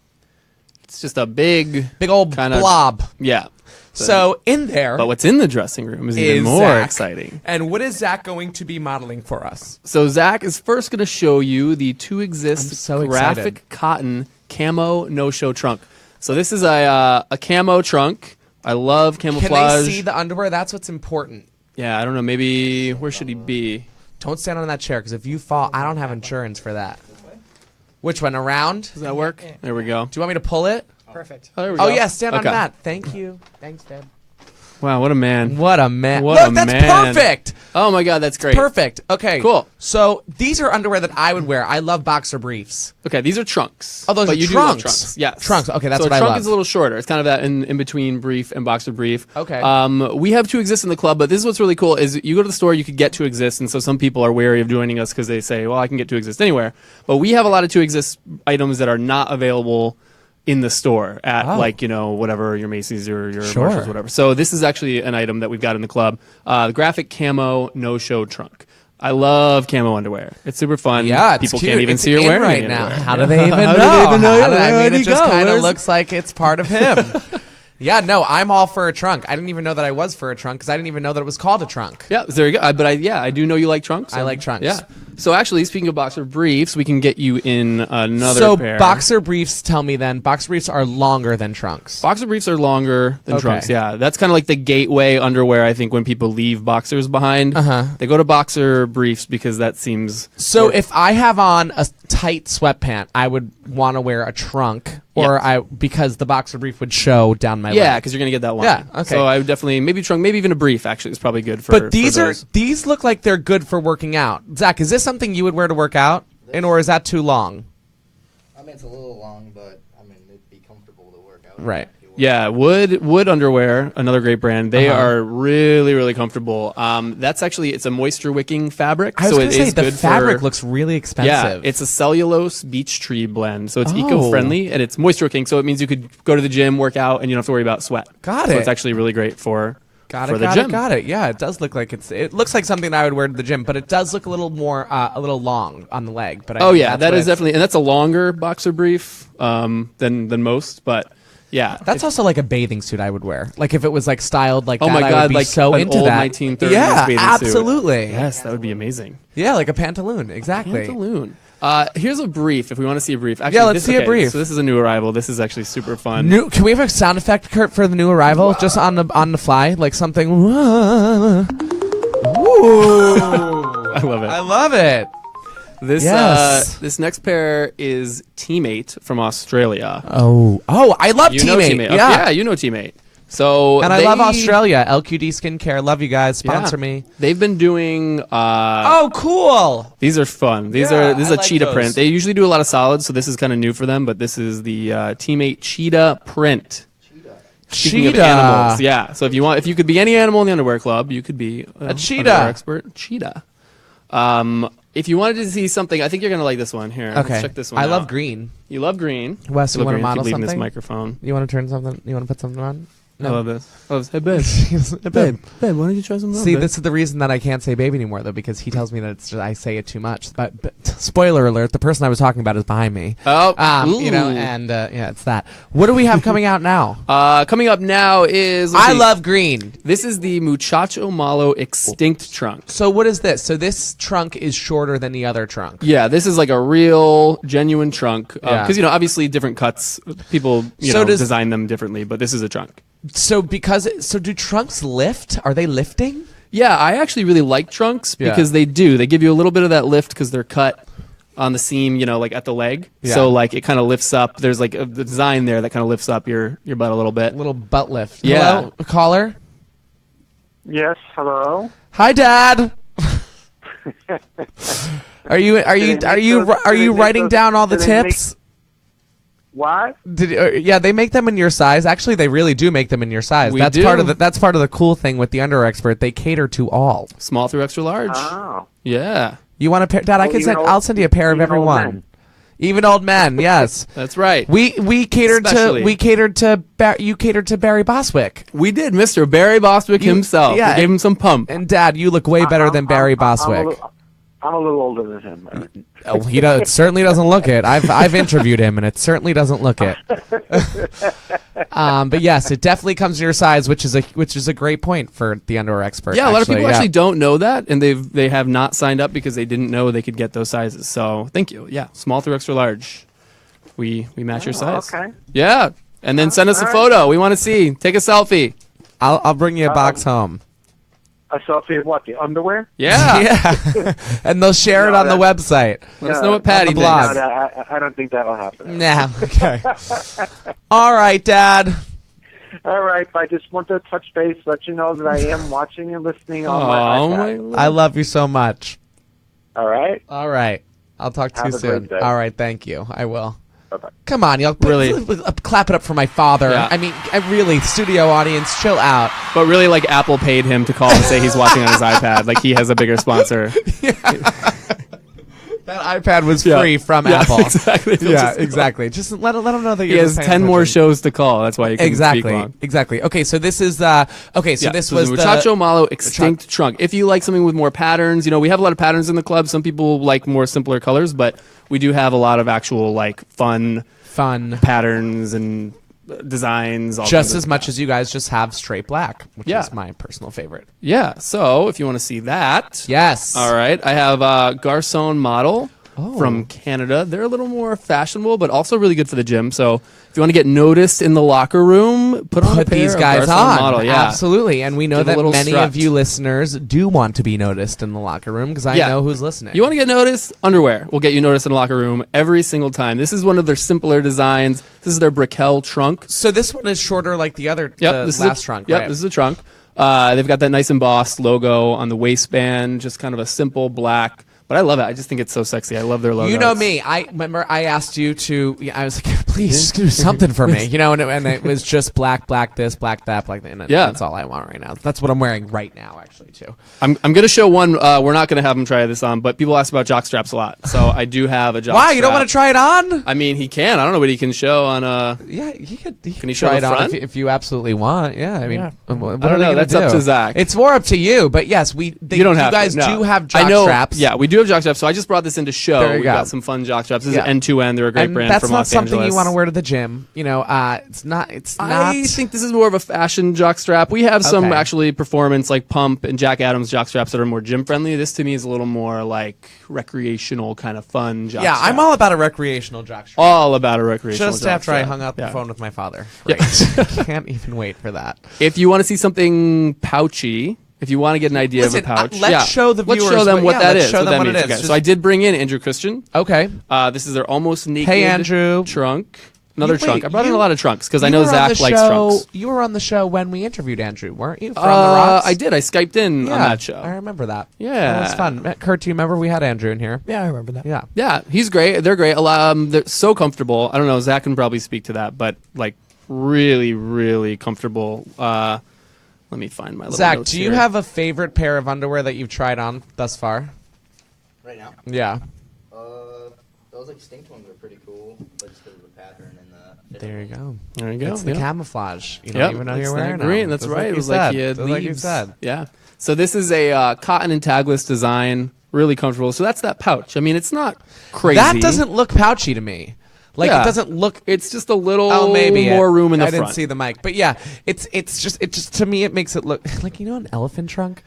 It's just a big old kinda blob. Yeah. So in there, But what's in the dressing room is even is more Zach. exciting. And what is Zach going to be modeling for us? So Zach is first going to show you the To I'm Exist so graphic excited. cotton camo no-show trunk. So this is a camo trunk. I love Can camouflage. they see the underwear? That's what's important. Yeah, I don't know. Maybe where should he be? Don't stand on that chair, because if you fall, I don't have insurance for that. Which one? Around? Does that work? There we go. Do you want me to pull it? Perfect. Oh, there we Oh, go. yeah, stand on Okay. that. Thank you. Thanks, Dad. Wow, what a man. What a man. What Look, a that's man. perfect. Oh my God, that's great. Perfect. Okay. Cool. So these are underwear that I would wear. I love boxer briefs. Okay, these are trunks. Oh, those but are you do love trunks. trunks. Yes. Trunks. Okay, that's so what I a trunk love. is a little shorter. It's kind of that in between brief and boxer brief. Okay. We have To Exist in the club, but this is what's really cool is you go to the store, you could get To Exist, and so some people are wary of joining us because they say, well, I can get To Exist anywhere. But we have a lot of To Exist items that are not available in the store at whatever your Macy's or your Sure. Marshalls, whatever. So this is actually an item that we've got in the club. The graphic camo no-show trunk. I love camo underwear. It's super fun. Yeah, it's people cute. can't even It's see her in wearing right it now. anywhere. How do they even know? How do they even know? How do- I Where'd mean, he it just go? kind of Where's- looks like it's part of him. Yeah, no, I'm all for a trunk. I didn't even know that I was for a trunk because I didn't even know that it was called a trunk. Yeah, there you go. But I do know you like trunks. I like trunks. Yeah. So actually, speaking of boxer briefs, we can get you in another So pair. boxer briefs, tell me then, boxer briefs are longer than trunks. Boxer briefs are longer than Okay. trunks. Yeah, that's kind of like the gateway underwear. I think when people leave boxers behind, they go to boxer briefs because that seems. So if I have on a tight sweatpant, I would want to wear a trunk, or Yes. because the boxer brief would show down my Yeah, leg. because you're gonna get that line. Yeah, okay. So I would definitely maybe trunk, maybe even a brief. Actually, is probably good for. But these for are those. these look like they're good for working out. Zach, is this something you would wear to work out, or is that too long? I mean, it's a little long, but I mean, it'd be comfortable to work out. Right. If you Yeah, Wood underwear, another great brand. They are really, really comfortable. That's actually, it's a moisture wicking fabric. I was so going it to say is the good fabric for, looks really expensive. Yeah, it's a cellulose beech tree blend. So it's Oh. eco-friendly and it's moisture wicking. So it means you could go to the gym, work out, and you don't have to worry about sweat. Got So it. it's actually really great for Got the it, got gym. it, got it. Yeah, it does look like it looks like something I would wear to the gym, but it does look a little more, a little long on the leg. But I Oh think yeah, that's that what is definitely, and that's a longer boxer brief than most, but yeah. That's also like a bathing suit I would wear. Like if it was like styled like Oh that, my I God, would be like so an into old that. 1930s yeah, bathing suit. absolutely. Yes, that would be amazing. Yeah, like a pantaloon. Exactly. Pantaloon. Here's a brief if we want to see a brief. Actually, Yeah, let's see a brief. So this is a new arrival. This is actually super fun. Can we have a sound effect, Kurt, for the new arrival, just on the fly, like something? Ooh. I love it. I love it. This Yes. this next pair is Teammate from Australia. Oh, I love You know Teammate. Teammate. Yeah. You know Teammate. So And I love Australia. LQD Skincare. Love you guys. Sponsor me. They've been doing. Oh, cool. These are fun. This Yeah, is I a like cheetah those. print. They usually do a lot of solids, so this is kind of new for them. But this is the Teammate cheetah print. Speaking of animals, yeah. So if you could be any animal in the underwear club, you could be A cheetah. underwear expert. Cheetah. If you wanted to see something, I think you're gonna like this one. Here, Okay. let's check this one. I out. love green. You love green. Wes, you love wanna green. model Keep leaving this something? microphone. You want to turn something? You want to put something on? I love this. Hey, babe. Babe. Babe, why don't you try some? See, this is the reason that I can't say baby anymore, though, because he tells me that it's just, I say it too much. But spoiler alert: the person I was talking about is behind me. Oh, You know, and yeah, it's that. What do we have coming out now? coming up now is. let's I see. love green. This is the Muchacho Malo Extinct trunk. So what is this? So this trunk is shorter than the other trunk. Yeah, this is like a real, genuine trunk. Yeah. Because, obviously different cuts, people, design them differently, but this is a trunk. So do trunks lift? Are they lifting? Yeah, I actually really like trunks Yeah. because they do. They give you a little bit of that lift because they're cut on the seam, like at the leg. Yeah. So like it kind of lifts up. There's like the design there that kind of lifts up your butt a little bit. Little butt lift. Yeah. Hello, caller. Yes, hello. Hi, Dad. Are you writing down all the do they make- tips? What? Yeah, they make them in your size. Actually, they really do make them in your size. We That's do. part of the cool thing with the Underwear Expert. They cater to all. Small through extra large. Oh. Yeah, You want a pair, Dad? I'll send you a pair of even every old one. men. Even old men, yes. that's right. We catered Especially. you catered to Barry Boswick. We did, Mr. Barry Boswick himself. yeah, We gave him some pump. And Dad, you look way better than Barry Boswick. I'm a little older than him. Oh, it certainly doesn't look it. I've interviewed him, and it certainly doesn't look it. But yes, it definitely comes in your size, which is a great point for the Underwear Expert. Yeah, a lot of people yeah. actually don't know that, and they have not signed up because they didn't know they could get those sizes. So thank you. Yeah, small through extra large. We match your size. Okay. Yeah, and then send us a all right. photo. We want to see. Take a selfie. I'll bring you a box home. A selfie of what? The underwear? Yeah. Yeah, and they'll share it No, on the that- website. Let us know what Patty on the thinks. blog. No, I don't think that'll happen. Nah. Okay. All right, Dad. All right, I just want to touch base, let you know that I am watching and listening on Oh my my iPad. Lord. I love you so much. All right? All right. I'll talk to you Have a soon. great day. All right. Thank you. I will. Bye-bye. Come on, y'all. Really? Clap it up for my father. Yeah. I mean, really, studio audience, chill out. But really, like Apple paid him to call and say he's watching on his iPad. Like he has a bigger sponsor. That iPad was Yeah. free from Yeah, Apple. exactly. Yeah, exactly. Just let him know that He you're has just paying 10 more attention. shows to call. That's why you can speak Exactly. long. Exactly. Okay, so this is this was the the Muchacho Malo Extinct trunk. If you like something with more patterns, we have a lot of patterns in the club. Some people like more simpler colors, but we do have a lot of actual like fun patterns and designs. All just kinds as of- much as you guys just have straight black, which Yeah. is my personal favorite. Yeah. So if you want to see that, Yes. all right. I have a Garcon model Oh. from Canada. They're a little more fashionable, but also really good for the gym. So if you want to get noticed in the locker room, put on a Put pair these of guys Garcon on. model. Yeah. Absolutely. And we know Give a that little many strut. of you listeners do want to be noticed in the locker room because I Yeah. know who's listening. You want to get noticed? Underwear will get you noticed in the locker room every single time. This is one of their simpler designs. This is their Brickell trunk. So this one is shorter like the other Yep, the last trunk, Yep, right? this is a trunk. They've got that nice embossed logo on the waistband, just kind of a simple black. But I love it. I just think it's so sexy. I love their logo. You know me. I remember I asked you to. I was like, please just do something for me, and it was just black this, black that, black that. And Yeah. that's all I want right now. That's what I'm wearing right now, actually, too. I'm going to show one. We're not going to have him try this on, but people ask about jock straps a lot. So I do have a jock Why? strap. You don't want to try it on? I mean, he can. I don't know what he can show on Yeah, he could Can he show try the it on front? if you absolutely want. Yeah, I mean, Yeah. what I don't are they know. gonna That's up do? to Zach. It's more up to you, but yes, You don't have You guys to, no. do have jock I know, straps. Yeah, we do have jock straps. So I just brought this in to show. There you We've go. got some fun jock straps. This Yeah. is N2N. They're a great And brand that's from not Los something Angeles. you want to wear to the gym. It's not. It's not. I think this is more of a fashion jock strap. We have some Okay. actually performance like Pump and Jack Adams jock straps that are more gym friendly. This to me is a little more like recreational kind of fun jock Yeah, strap. I'm all about a recreational jock strap. all about a recreational Just jock after I strap. hung up Yeah. the phone with my father. Yeah. Great. Can't even wait for that. If you want to see something pouchy, if you want to get an idea Listen, of a pouch, let's show the let's viewers show them what- what yeah, that let's is. show what them that what it means. is. Okay, Just- so I did bring in Andrew Christian. Okay. This is their almost naked Hey, Andrew. trunk. Another You- trunk. wait, I brought in you- a lot of trunks because I You know were on Zach the likes show- trunks. You were on the show when we interviewed Andrew, weren't you? From the Rocks? I did. I Skyped in on that show. I remember that. Yeah. That was fun. Kurt, do you remember we had Andrew in here? Yeah, I remember that. Yeah. Yeah, he's great. They're great. They're so comfortable. I don't know. Zach can probably speak to that, but like really, really comfortable. Let me find my little Zach, notes do you here. have a favorite pair of underwear that you've tried on thus far? Right now, Yeah. those like stink ones are pretty cool, but just because of the pattern and the. There you go. There you go. It's the yeah. camouflage. You don't Yep, even know it's you're that wearing them. green. That's Just right. like It you was said. like he had Just like you leaves. said. Yeah. So this is a cotton and tagless design, really comfortable. So that's that pouch. I mean, it's not crazy. That doesn't look pouchy to me. Like Yeah. it doesn't look. It's just a little Maybe more room in the I front. didn't see the mic, but yeah, it's just to me it makes it look like an elephant trunk.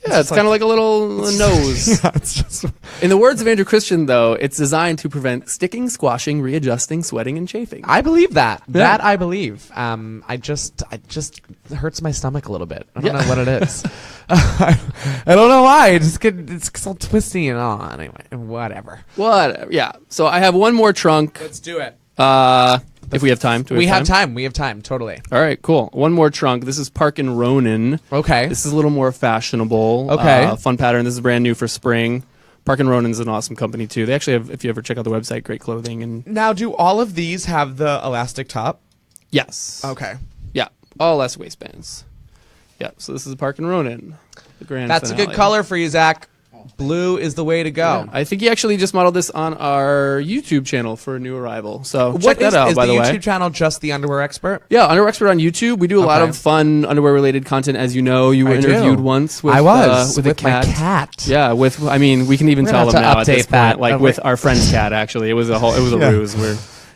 Yeah, it's kind of like a little nose. Yeah, it's just. In the words of Andrew Christian, though, it's designed to prevent sticking, squashing, readadjusting, sweating, and chafing. I believe that. Yeah. That I believe. I just it hurts my stomach a little bit. I don't know what it is. I don't know why. It's all twisty and all. Anyway, whatever. What? Yeah. So I have one more trunk. Let's do it. If we have time. Do We have time. We have time. Totally. All right, cool. One more trunk. This is Park and Ronin. Okay. This is a little more fashionable. Okay. Fun pattern. This is brand new for spring. Park and Ronin's an awesome company too. They actually have, if you ever check out the website, great clothing and Now, do all of these have the elastic top? yes. Okay. Yeah. All less waistbands. Yeah. So this is Park and Ronin. The grand That's a good finale. color for you, Zach. Blue is the way to go. Yeah. I think he actually just modeled this on our YouTube channel for a new arrival. So check What that is, out, is by the the way. YouTube channel just the underwear expert? Yeah, Underwear Expert on YouTube. We do a lot Okay. of fun underwear related content. As you know, you were I do. interviewed once with I was with, with a cat. my cat. Yeah, with I mean, we can even We're tell gonna them have now to at this update that. point, like Oh, with wait. our friend's cat. Actually, it was a Yeah. ruse.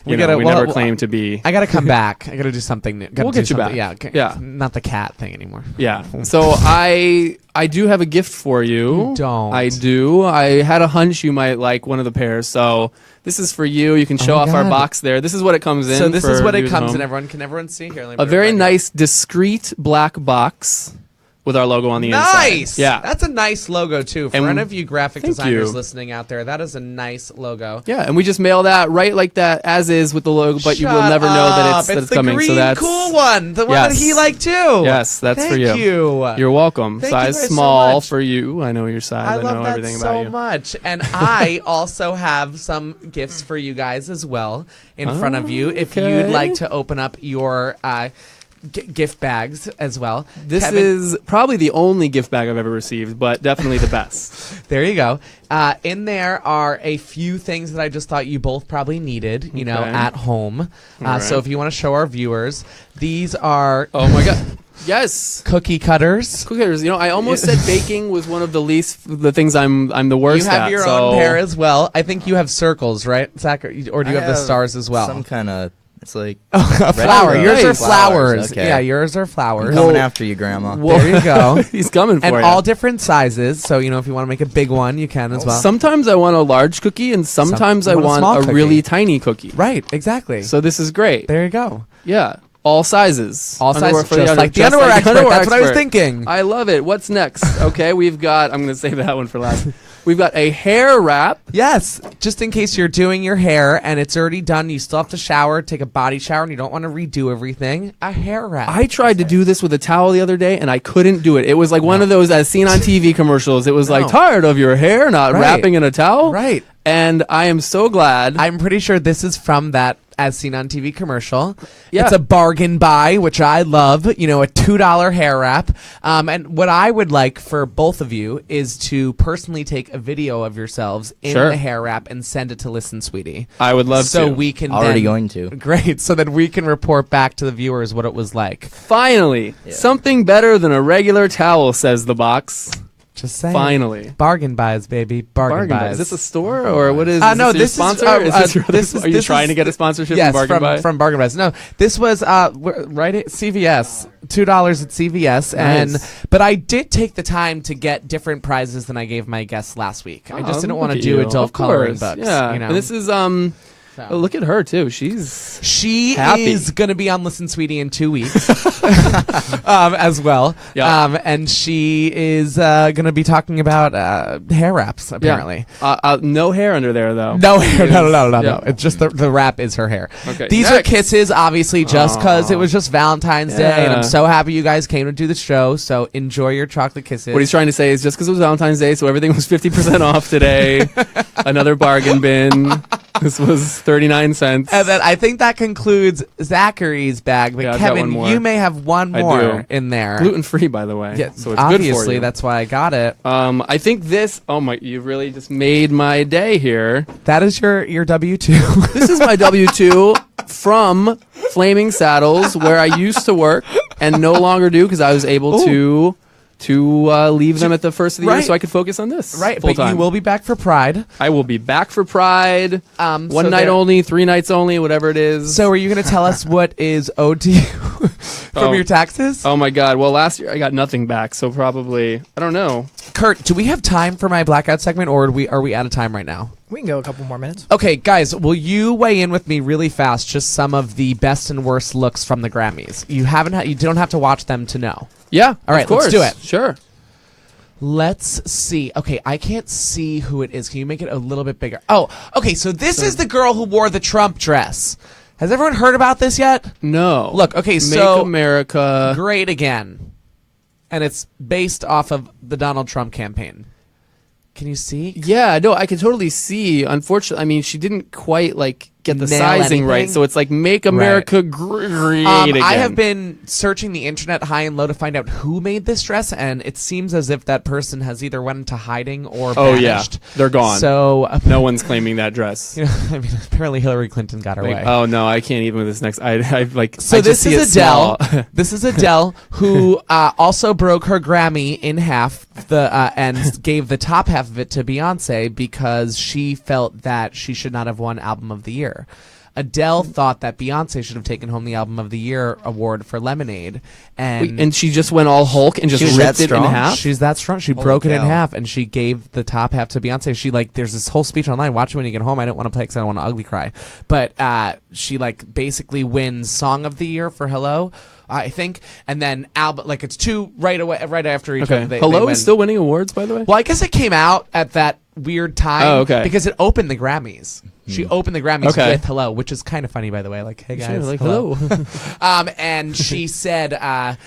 We gotta- never well, claimed to be. I got to come back. I got to do something new. Gotta We'll do get you something- back. Yeah. Yeah. Not the cat thing anymore. Yeah. So I do have a gift for you. You don't. I do. I had a hunch you might like one of the pairs. So this is for you. You can show my off our God. box there. This is what it comes in. So this for is what it viewers at comes home. in. Everyone see here. let me A put it very right here. nice, discreet black box with our logo on the Nice. inside. Yeah. That's a nice logo too. For And any of you graphic thank designers you. listening out there, that is a nice logo. Yeah, and we just mail that right like that as is with the logo, but you will Shut never know that up. it's that it's the coming. green So that's cool one, the one that Yes. he liked too. Yes, that's Thank for you. you. You're welcome. Thank you Size guys so small much. for you. I know your size. I know love that everything so about you. much. And I also have some gifts for you guys as well in front of you if Okay. you'd like to open up your gift bags as well. This Kevin, is probably the only gift bag I've ever received, but definitely the best. there you go. In there are a few things that I just thought you both probably needed, you know, Okay. at home. All So right. if you want to show our viewers, these are Oh my god. Yes. cookie cutters. Cookers. You know, I almost said baking was one of the things I'm the worst You have at. your so own pair as well. I think you have circles, right, Zach? Or do you I have the stars as well? Some kind of. It's like A flower. Red Yours are rose. flowers. Okay. Yeah, yours are flowers. I'm coming after you, Grandma. There you go. He's coming for And you. all different sizes. So, you know, if you want to make a big one, you can as well. Sometimes I want a large cookie, and sometimes I you want a want small a cookie. really tiny cookie. Right, exactly. So this is great. there you go. Yeah. All sizes. All Underwear sizes, for just like the just underwear expert. underwear That's what I was expert. thinking. I love it. What's next? Okay, we've got. I'm going to save that one for last. We've got a hair wrap. Yes, just in case you're doing your hair and it's already done, you still have to shower, take a body shower, and you don't want to redo everything. A hair wrap. I tried to do this with a towel the other day, and I couldn't do it. It was like one of those as seen on TV commercials. It was like, No. tired of your hair not Right. wrapping in a towel? Right. And I am so glad. I'm pretty sure this is from that As Seen on TV commercial. Yeah. It's a bargain buy, which I love. You know, a $2 hair wrap. And what I would like for both of you is to personally take a video of yourselves in Sure. the hair wrap and send it to Listen Sweetie. I would love so to. we can Already then- going to. Great. So that we can report back to the viewers what it was like. Finally, something better than a regular towel, says the box. Just saying. Finally. Bargain buys, baby. Bargain buys. Is this a store or what is? No, is this this your sponsor? is, Are you trying to get a sponsorship yes, from Bargain Buy? from Bargain Buys. No, this was right at CVS. $2 at CVS, Nice. but I did take the time to get different prizes than I gave my guests last week. I just didn't want to do adult coloring books. Yeah, you know? and this is oh, look at her too. She happy. is going to be on Listen Sweetie in 2 weeks as well. Yeah. And she is going to be talking about hair wraps, apparently. No hair under there though. No hair. No. Yeah. It's just the wrap is her hair. Okay, These next. are kisses, obviously, just because it was just Valentine's Day, and Yeah. I'm so happy you guys came to do the show. So enjoy your chocolate kisses. What he's trying to say is just because it was Valentine's Day, so everything was 50% off today. Another bargain bin. This was 39 cents. And then I think that concludes Zachary's bag. But Yeah, I've got Kevin, one more. you may have one I more do. in there. Gluten free, by the way. Yeah, so it's obviously, good for you. that's why I got it. I think this. Oh my! You really just made my day here. That is your W-2. This is my W-2 from Flaming Saddles, where I used to work and no longer do because I was able to leave them at the first of the year Right. so I could focus on this. Right, full but time. you will be back for Pride. I will be back for Pride. So One night there- only, 3 nights only, whatever it is. So are you going to tell us what is owed to you from Oh. your taxes? Oh my God! Well, last year I got nothing back, so probably I don't know. Kurt, do we have time for my blackout segment, or are we out of time right now? We can go a couple more minutes. Okay, guys, will you weigh in with me really fast? Just some of the best and worst looks from the Grammys. You don't have to watch them to know. Yeah. All right, of course. let's do it. Sure. Let's see. Okay, I can't see who it is. Can you make it a little bit bigger? Oh, okay. So this is the girl who wore the Trump dress. Has everyone heard about this yet? No. Look, okay, Make so America Great Again, and it's based off of the Donald Trump campaign. Can you see? Yeah, no, I can totally see. Unfortunately, I mean, she didn't quite like get the Nail sizing right, anything? so it's like "Make America Great Again." I have been searching the internet high and low to find out who made this dress, and it seems as if that person has either went into hiding or Oh yeah, vanished. they're gone. So no one's claiming that dress. you know, I mean, apparently Hillary Clinton got her Like, way. oh no, I can't even with this next. I like. So I just this see is it Adele. small. This is Adele who also broke her Grammy in half and gave the top half of it to Beyonce because she felt that she should not have won Album of the Year. Adele thought that Beyonce should have taken home the Album of the Year award for Lemonade, And she just went all Hulk and just She was that ripped it in strong? half. she's that strong. She Holy broke it in cow. half, and she gave the top half to Beyonce. She there's this whole speech online. Watch it when you get home. I didn't want to play because I don't want to ugly cry. But she basically wins Song of the Year for Hello, I think, and then album it's two right after each Okay. other. They Hello win. is still winning awards, by the way. Well, I guess it came out at that weird time. Oh, okay. Because it opened the Grammys. She opened the Grammys Okay. with Hello, which is kind of funny, by the way. Like, hey guys, Sure, like, hello. hello. And she said, I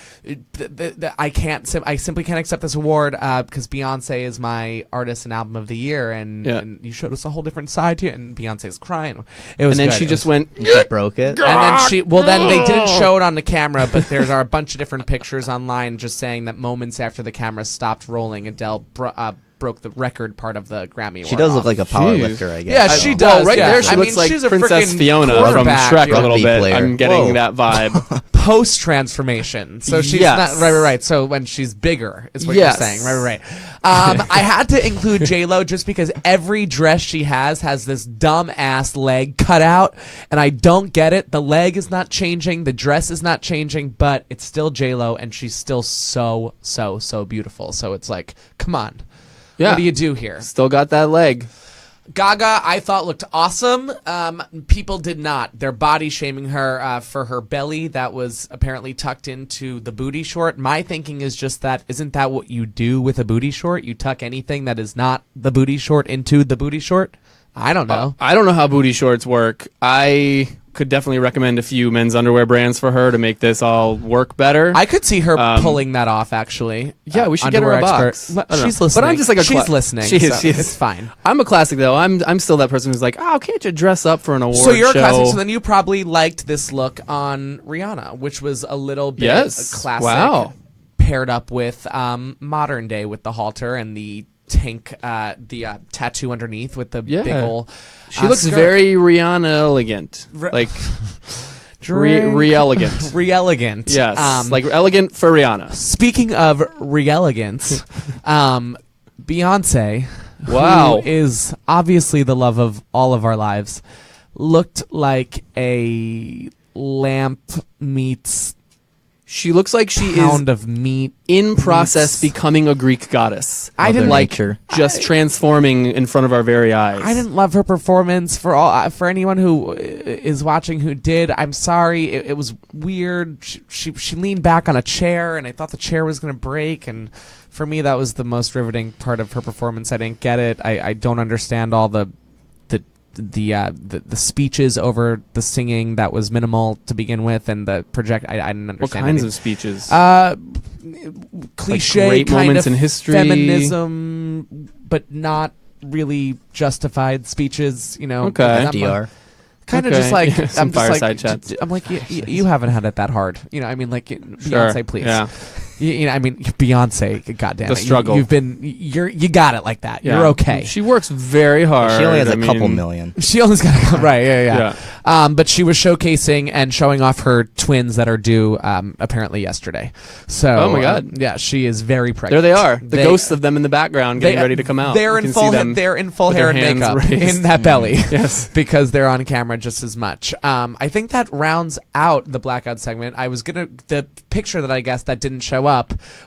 simply can't accept this award because Beyonce is my artist and album of the year, and you showed us a whole different side to it. And Beyonce's crying. It was And then good. she It just was- went. She broke it. and then they didn't show it on the camera, but there's a bunch of different pictures online just saying that moments after the camera stopped rolling, Adele broke the record part of the Grammy award She does off. look like a power lifter, I guess. Yeah, she does. Right yeah. there, she I looks mean, like she's a Princess freaking Fiona from quarterback, Shrek you a know. little Rugby bit. player. I'm getting Whoa. that vibe. Post transformation, so she's Yes. not right. So when she's bigger, is what Yes. you're saying, right. I had to include J-Lo just because every dress she has this dumb ass leg cut out, and I don't get it. The leg is not changing, the dress is not changing, but it's still J-Lo, and she's still so beautiful. So it's like, come on, Yeah. what do you do here? Still got that leg. Gaga, I thought looked awesome. People did not. They're body shaming her for her belly that was apparently tucked into the booty short. My thinking is just that isn't that what you do with a booty short? You tuck anything that is not the booty short into the booty short? I don't know. I don't know how booty shorts work. could definitely recommend a few men's underwear brands for her to make this all work better. I could see her pulling that off, actually. Yeah, we should get her a box. She's listening. But I'm just like she's listening. She is. It's fine. I'm a classic though. I'm still that person who's like, oh, can't you dress up for an award So you're show? a classic. So then you probably liked this look on Rihanna, which was a little bit classic. Wow. Paired up with modern day with the halter and the tank, the tattoo underneath with the big ol'. She looks skirt. very Rihanna elegant, like re-elegant. Re-elegant. Yes, like elegant for Rihanna. Speaking of re-elegance, Beyonce, Wow. who is obviously the love of all of our lives, looked like a lamp meets She looks like she pound is of meat in process meets- becoming a Greek goddess. I didn't like nature. just transforming in front of our very eyes. I didn't love her performance. For anyone who is watching who did, I'm sorry. It was weird. She leaned back on a chair, and I thought the chair was going to break. And for me, that was the most riveting part of her performance. I didn't get it. I don't understand all the speeches over the singing that was minimal to begin with, and the project. I didn't understand. What kinds of speeches? Cliche great kind moments of in history. feminism, but not really justified speeches. You know, Okay. and I'm FDR. kind of Okay. just like Some I'm just fireside like chats. I'm like you haven't had it that hard. You know, I mean, like Beyonce, please. Yeah. You know, I mean, Beyonce, goddamn The it. struggle. You got it like that. Yeah. You're okay. She works very hard. She only has I a couple mean, million. She only's got right, yeah. But she was showcasing and showing off her twins that are due apparently yesterday. So, Oh my God. yeah, she is very There pregnant. they are. The ghosts of them in the background getting ready to come out. They're You in can full. see them They're in full with hair their and hands makeup raised. in that belly. Yes. because they're on camera just as much. I think that rounds out the blackout segment. The picture that I guess that didn't show up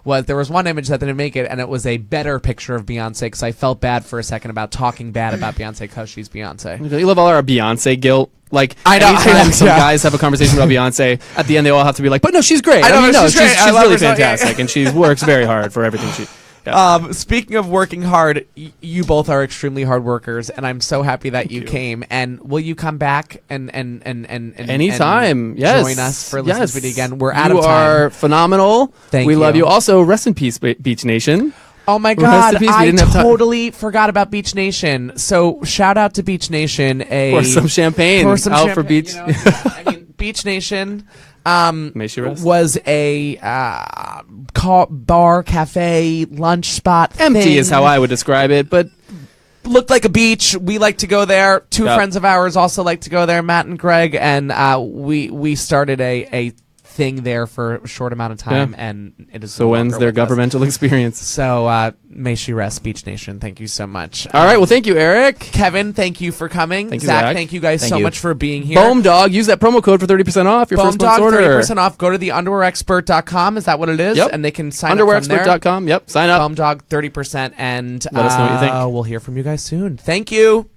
was there was one image that didn't make it, and it was a better picture of Beyonce because I felt bad for a second about talking bad about Beyonce because she's Beyonce. You love all our Beyonce guilt. Like, I know, anytime I know, some yeah. guys have a conversation about Beyonce, at the end they all have to be like, but no, she's great. I know, mean, no, she's great. I she's love really her so- yeah, fantastic, and she works very hard for everything she... Yeah. Speaking of working hard, you both are extremely hard workers, and I'm so happy that you came. And will you come back and Anytime, and yes. join us for Listen to It Again? We're out You of time. are phenomenal. Thank we love you. you. Also, rest in peace, Beach Nation. Oh my Rest God! in peace. We I didn't have time. totally forgot about Beach Nation. So shout out to Beach Nation. For some champagne out for champagne, Beach. you know, I mean, Beach Nation May she rest. was a bar, cafe, lunch spot. Empty thing. is how I would describe it, but Looked like a beach. We like to go there. Two Yep. friends of ours also like to go there, Matt and Greg, and we started a thing there for a short amount of time, Yeah. and it is so no when's longer their with us. governmental experience? So may she rest, Beach Nation. Thank you so much. All right, well, thank you, Eric. Kevin, thank you for coming. Thank you, Zach, Zach. thank you guys Thank so you. much for being here. Boom Dog, use that promo code for 30% off your first month's Dog, order. 30% off. Go to the underwearexpert.com. Is that what it is? Yep. And they can sign up from there. Underwearexpert.com. Yep, sign up. Foam Dog 30%, and Let us know what you think. we'll hear from you guys soon. Thank you.